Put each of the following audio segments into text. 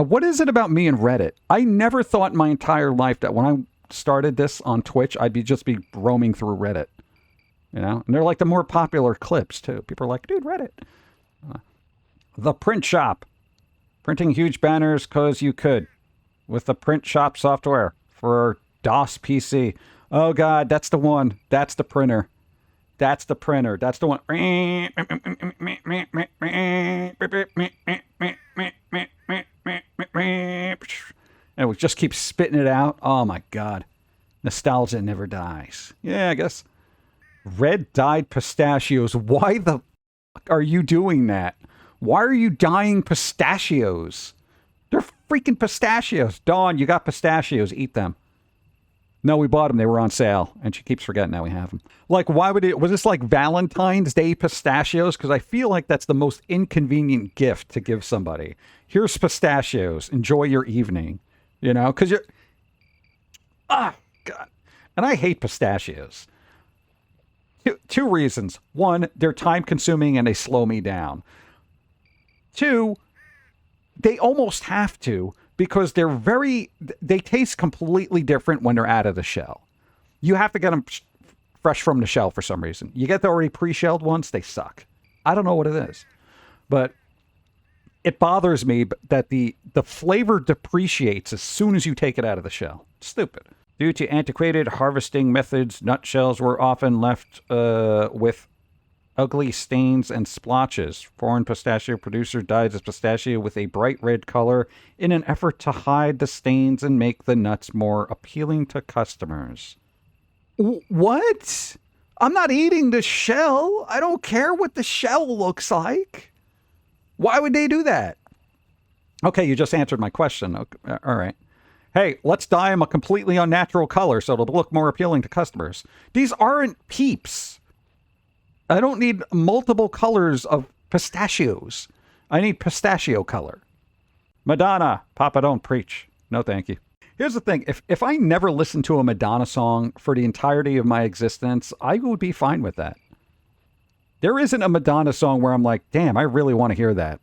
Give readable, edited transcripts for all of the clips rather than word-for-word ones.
What is it about me and Reddit? I never thought in my entire life that when I started this on Twitch, I'd just be roaming through Reddit. You know? And they're like the more popular clips, too. People are like, dude, Reddit. The Print Shop. Printing huge banners because you could. With the Print Shop software for DOS PC. Oh, God, that's the one. That's the printer. That's the printer. That's the one. And it just keeps spitting it out. Oh, my God. Nostalgia never dies. Yeah, I guess. Red dyed pistachios. Why the fuck are you doing that? Why are you dyeing pistachios? They're freaking pistachios. Dawn, you got pistachios. Eat them. No, we bought them. They were on sale. And she keeps forgetting that we have them. Like, why would it... Was this like Valentine's Day pistachios? Because I feel like that's the most inconvenient gift to give somebody. Here's pistachios. Enjoy your evening. You know? Because you're... Ah, God. And I hate pistachios. Two reasons. One, they're time-consuming and they slow me down. Two, they almost have to because they taste completely different when they're out of the shell. You have to get them fresh from the shell for some reason. You get the already pre-shelled ones, they suck. I don't know what it is. But it bothers me that the flavor depreciates as soon as you take it out of the shell. Stupid. Due to antiquated harvesting methods, nutshells were often left with ugly stains and splotches. Foreign pistachio producer dyed his pistachio with a bright red color in an effort to hide the stains and make the nuts more appealing to customers. What? I'm not eating the shell. I don't care what the shell looks like. Why would they do that? Okay, you just answered my question. Okay, all right. Hey, let's dye them a completely unnatural color so it'll look more appealing to customers. These aren't Peeps. I don't need multiple colors of pistachios. I need pistachio color. Madonna, Papa don't preach. No, thank you. Here's the thing. If I never listened to a Madonna song for the entirety of my existence, I would be fine with that. There isn't a Madonna song where I'm like, damn, I really want to hear that.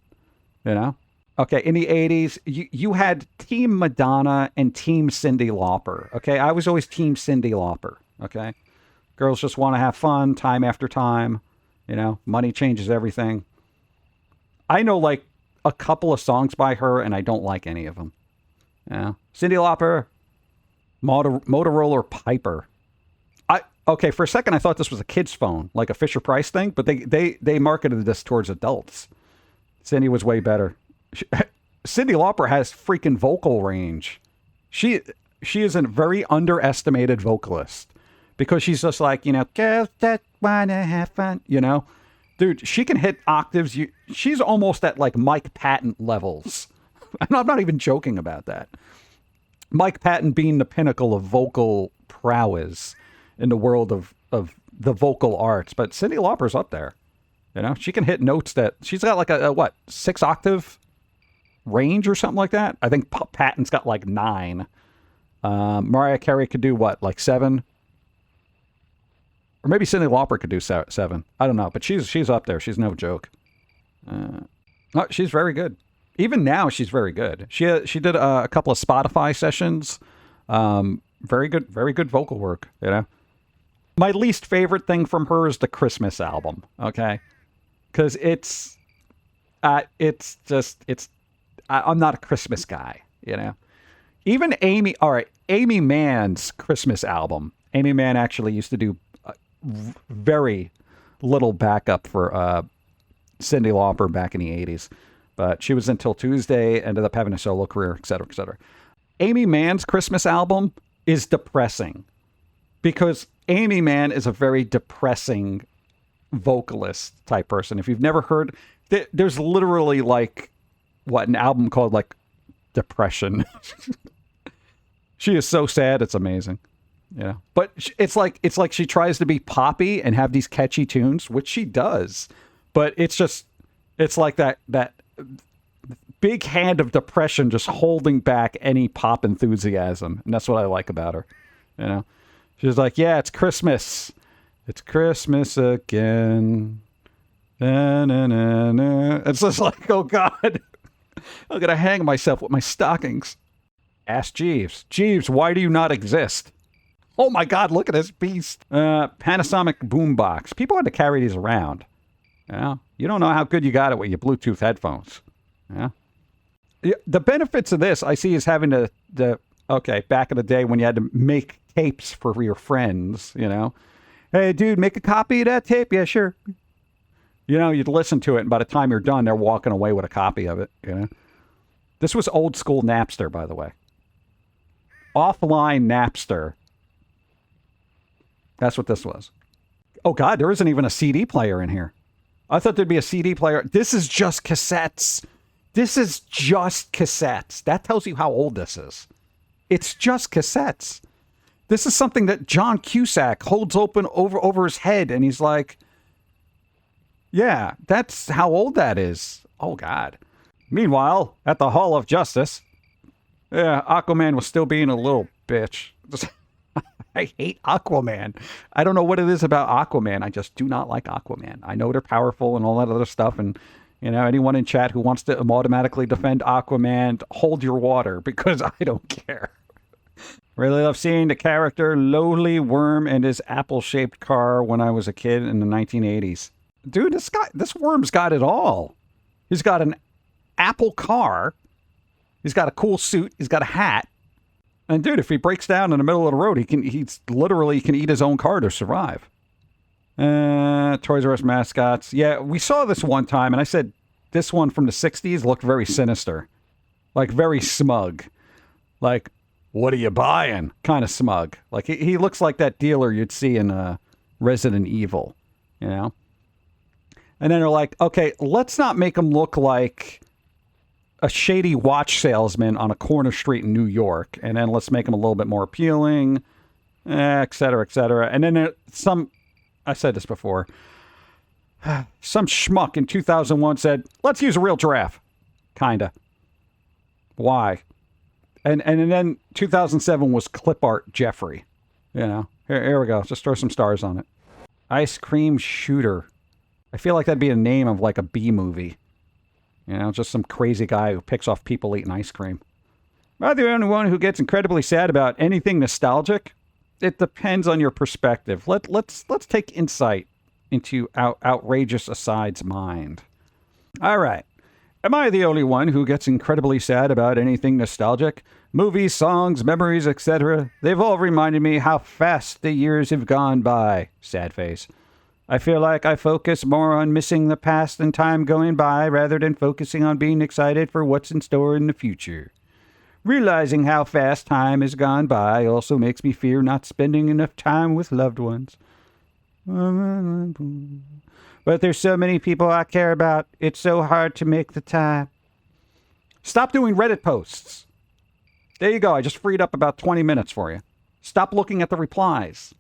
You know? Okay, in the 80s, you had Team Madonna and Team Cyndi Lauper. Okay, I was always Team Cyndi Lauper. Okay? Girls just want to have fun time after time. You know, money changes everything. I know like a couple of songs by her and I don't like any of them. Yeah. Cyndi Lauper, Motorola Piper. Okay, for a second I thought this was a kid's phone, like a Fisher-Price thing, but they marketed this towards adults. Cyndi was way better. Cyndi Lauper has freaking vocal range. She is a very underestimated vocalist. Because she's just like, you know, girls that wanna have fun, you know? Dude, she can hit octaves. She's almost at like Mike Patton levels. And I'm not even joking about that. Mike Patton being the pinnacle of vocal prowess in the world of the vocal arts. But Cyndi Lauper's up there. You know, she can hit notes that... She's got like a 6 octave range or something like that? I think Patton's got like 9. Mariah Carey could do what, like 7? Or maybe Cyndi Lauper could do 7. I don't know, but she's up there. She's no joke. She's very good. Even now, she's very good. She did a couple of Spotify sessions. Very good vocal work. You know, my least favorite thing from her is the Christmas album. Okay, because I'm not a Christmas guy. You know, even Amy. All right, Amy Mann's Christmas album. Amy Mann actually used to do very little backup for Cyndi Lauper back in the 80s. But she was until Tuesday, ended up having a solo career, et cetera, et cetera. Amy Mann's Christmas album is depressing because Amy Mann is a very depressing vocalist type person. If you've never heard, there's literally like, an album called like Depression. She is so sad. It's amazing. Yeah. But it's like she tries to be poppy and have these catchy tunes, which she does. But it's like that big hand of depression just holding back any pop enthusiasm. And that's what I like about her. You know, she's like, yeah, it's Christmas. It's Christmas again. Na, na, na, na. It's just like, oh God. I'm going to hang myself with my stockings. Ask Jeeves. Jeeves, why do you not exist? Oh my God, look at this beast. Panasonic boombox. People had to carry these around. You don't know how good you got it with your Bluetooth headphones. Yeah. The benefits of this, I see, is having okay, back in the day when you had to make tapes for your friends, Hey, dude, make a copy of that tape? Yeah, sure. You'd listen to it, and by the time you're done, they're walking away with a copy of it, This was old school Napster, by the way. Offline Napster. That's what this was. Oh, God, there isn't even a CD player in here. I thought there'd be a CD player. This is just cassettes. This is just cassettes. That tells you how old this is. It's just cassettes. This is something that John Cusack holds open over his head, and he's like, yeah, that's how old that is. Oh, God. Meanwhile, at the Hall of Justice, Aquaman was still being a little bitch. I hate Aquaman. I don't know what it is about Aquaman. I just do not like Aquaman. I know they're powerful and all that other stuff, and anyone in chat who wants to automatically defend Aquaman, hold your water, because I don't care. Really love seeing the character Lowly Worm and his apple-shaped car when I was a kid in the 1980s. Dude, this worm's got it all. He's got an Apple car. He's got a cool suit. He's got a hat. And dude, if he breaks down in the middle of the road, he can eat his own car to survive. Toys R Us mascots. Yeah, we saw this one time, and I said this one from the 60s looked very sinister. Like, very smug. Like, what are you buying? Kind of smug. Like, he looks like that dealer you'd see in Resident Evil, And then they're like, okay, let's not make him look like a shady watch salesman on a corner street in New York. And then let's make him a little bit more appealing, et cetera, et cetera. And then I said this before, some schmuck in 2001 said, let's use a real giraffe. Kinda. Why? And then 2007 was clip art Jeffrey. Here we go. Just throw some stars on it. Ice Cream Shooter. I feel like that'd be a name of like a B movie. Just some crazy guy who picks off people eating ice cream. Am I the only one who gets incredibly sad about anything nostalgic? It depends on your perspective. Let's take insight into Outrageous Aside's mind. All right. Am I the only one who gets incredibly sad about anything nostalgic? Movies, songs, memories, etc. They've all reminded me how fast the years have gone by. Sad face. I feel like I focus more on missing the past and time going by rather than focusing on being excited for what's in store in the future. Realizing how fast time has gone by also makes me fear not spending enough time with loved ones. But there's so many people I care about, it's so hard to make the time. Stop doing Reddit posts. There you go, I just freed up about 20 minutes for you. Stop looking at the replies.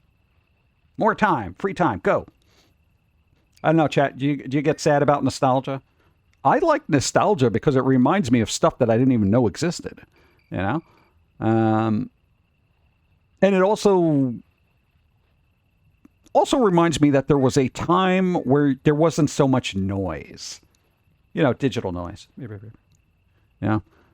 More time, free time, go. I don't know, chat, do you get sad about nostalgia? I like nostalgia because it reminds me of stuff that I didn't even know existed, And it also reminds me that there was a time where there wasn't so much noise. Digital noise.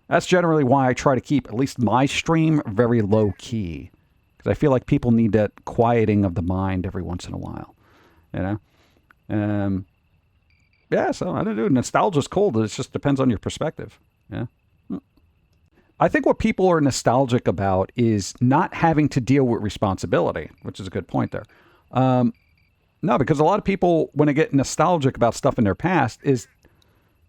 That's generally why I try to keep at least my stream very low key. Because I feel like people need that quieting of the mind every once in a while. So I don't know. Nostalgia's cool. It just depends on your perspective. Yeah. I think what people are nostalgic about is not having to deal with responsibility, which is a good point there. No, because a lot of people, when they get nostalgic about stuff in their past, is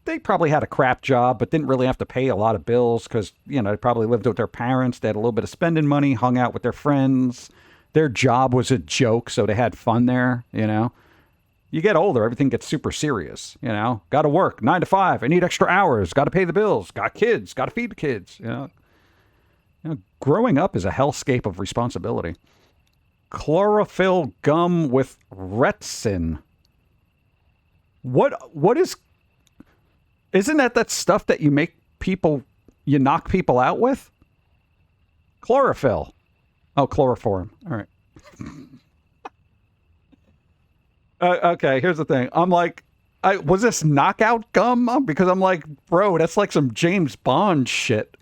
they probably had a crap job, but didn't really have to pay a lot of bills because, they probably lived with their parents. They had a little bit of spending money, hung out with their friends. Their job was a joke, so they had fun there, You get older, everything gets super serious, Got to work, 9 to 5. I need extra hours. Got to pay the bills. Got kids. Got to feed the kids, Growing up is a hellscape of responsibility. Chlorophyll gum with retsin. What is... Isn't that stuff that you knock people out with? Chlorophyll. Oh, chloroform. All right. Okay, here's the thing. I'm like, Was this knockout gum? Because I'm like, bro, that's like some James Bond shit.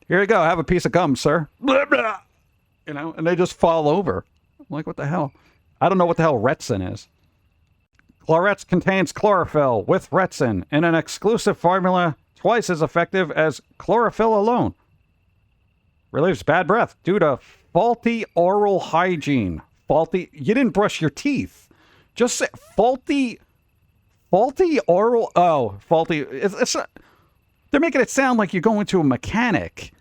Here you go. Have a piece of gum, sir. Blah, blah. You know, and they just fall over. I'm like, what the hell? I don't know what the hell Retsin is. Chlorets contains chlorophyll with Retsin in an exclusive formula twice as effective as chlorophyll alone. Relieves bad breath due to faulty oral hygiene. Faulty. You didn't brush your teeth. Just say faulty oral. Oh, faulty. They're making it sound like you're going to a mechanic.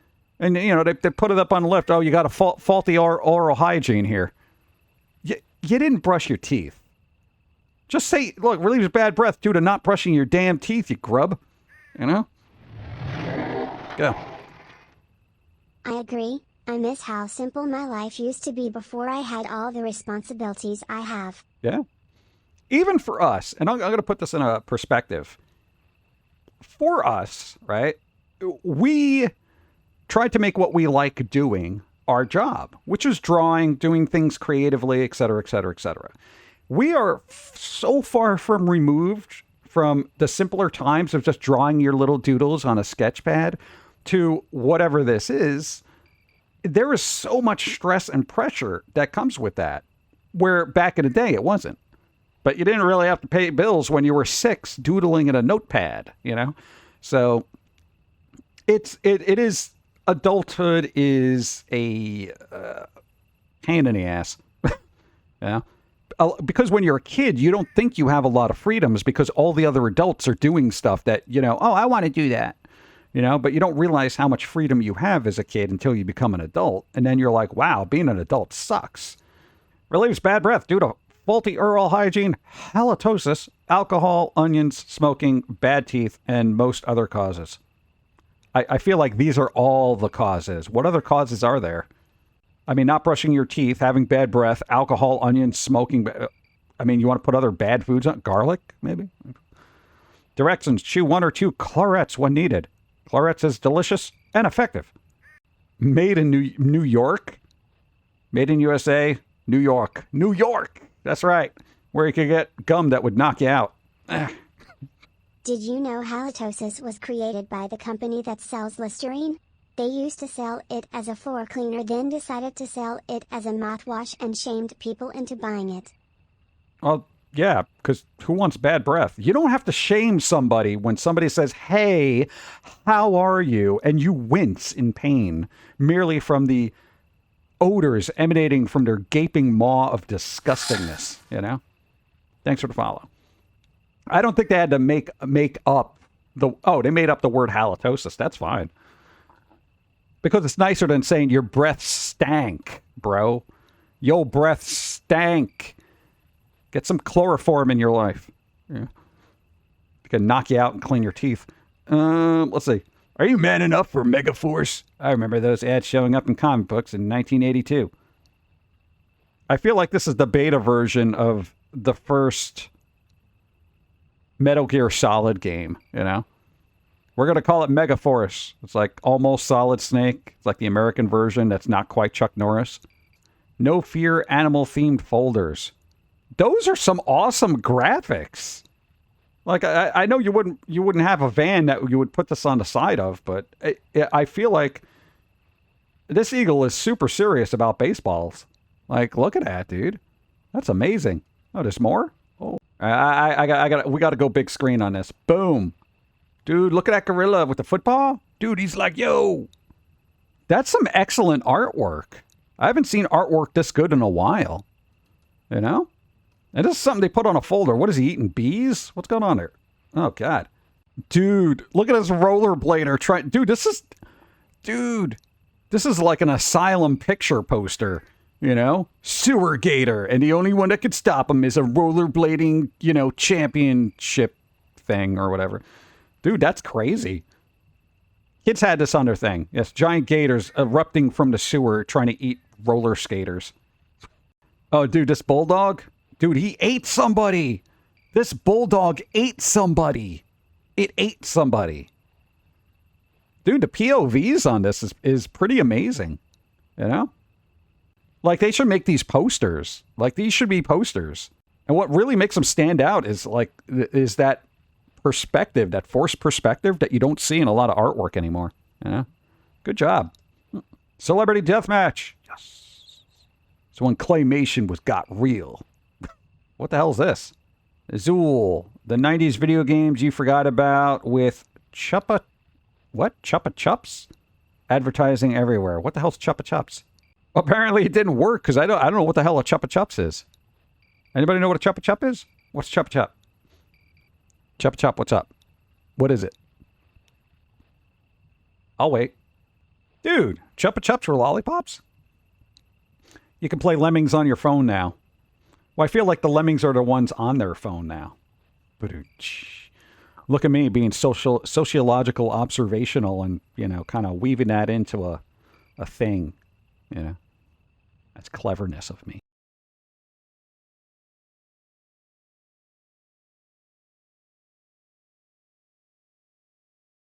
And, you know, they put it up on the left. Oh, you got a faulty oral hygiene here. You didn't brush your teeth. Just say, look, relieves bad breath due to not brushing your damn teeth, you grub. You know? Go. I agree. I miss how simple my life used to be before I had all the responsibilities I have. Yeah. Even for us, and I'm going to put this in a perspective. For us, right, we tried to make what we like doing our job, which is drawing, doing things creatively, et cetera, et cetera, et cetera. We are so far from removed from the simpler times of just drawing your little doodles on a sketch pad to whatever this is. There is so much stress and pressure that comes with that, where back in the day it wasn't. But you didn't really have to pay bills when you were 6 doodling in a notepad, you know? So it is, adulthood is a pain in the ass. Yeah. Because when you're a kid, you don't think you have a lot of freedoms because all the other adults are doing stuff that, you know, oh, I want to do that. You know, but you don't realize how much freedom you have as a kid until you become an adult. And then you're like, wow, being an adult sucks. Relieves bad breath due to faulty oral hygiene, halitosis, alcohol, onions, smoking, bad teeth, and most other causes. I feel like these are all the causes. What other causes are there? I mean, not brushing your teeth, having bad breath, alcohol, onions, smoking. I mean, you want to put other bad foods on? Garlic, maybe? Directions: chew 1 or 2 chlorets when needed. Chlorets is delicious and effective. Made in New York. Made in USA, New York. New York! That's right. Where you could get gum that would knock you out. Did you know halitosis was created by the company that sells Listerine? They used to sell it as a floor cleaner, then decided to sell it as a mouthwash and shamed people into buying it. Well, yeah, because who wants bad breath? You don't have to shame somebody when somebody says, hey, how are you? And you wince in pain merely from the odors emanating from their gaping maw of disgustingness, you know? Thanks for the follow. I don't think they had to make up the... Oh, they made up the word halitosis. That's fine. Because it's nicer than saying your breath stank, bro. Your breath stank. Get some chloroform in your life. Yeah. It can knock you out and clean your teeth. Let's see. Are you man enough for Megaforce? I remember those ads showing up in comic books in 1982. I feel like this is the beta version of the first Metal Gear Solid game, you know? We're going to call it Megaforce. It's like almost Solid Snake. It's like the American version that's not quite Chuck Norris. No Fear animal-themed folders. Those are some awesome graphics. Like, I know you wouldn't have a van that you would put this on the side of, but I feel like this eagle is super serious about baseballs. Like, look at that, dude. That's amazing. Oh, there's more? Oh, we got to go big screen on this. Boom. Dude, look at that gorilla with the football. Dude, he's like, yo. That's some excellent artwork. I haven't seen artwork this good in a while. You know? And this is something they put on a folder. What is he eating? Bees? What's going on there? Oh, God. Dude, look at this rollerblader. This is like an asylum picture poster, you know? Sewer gator. And the only one that could stop him is a rollerblading, you know, championship thing or whatever. Dude, that's crazy. Kids had this on their thing. Yes, giant gators erupting from the sewer trying to eat roller skaters. Oh, dude, this bulldog... Dude, he ate somebody. This bulldog ate somebody. It ate somebody. Dude, the POVs on this is pretty amazing. You know? Like, they should make these posters. Like, these should be posters. And what really makes them stand out is that perspective, that forced perspective that you don't see in a lot of artwork anymore. Yeah. Good job. Celebrity Deathmatch. Yes. So when claymation got real. What the hell is this? Azul. The 90s video games you forgot about with Chupa Chups? Advertising everywhere. What the hell's Chupa Chups? Apparently it didn't work because I don't know what the hell a Chupa Chups is. Anybody know what a Chupa Chup is? What's Chupa Chup? Chupa Chup, what's up? What is it? I'll wait. Dude, Chupa Chups were lollipops? You can play Lemmings on your phone now. Well, I feel like the Lemmings are the ones on their phone now. Look at me being sociological, observational, and, kind of weaving that into a thing. That's cleverness of me.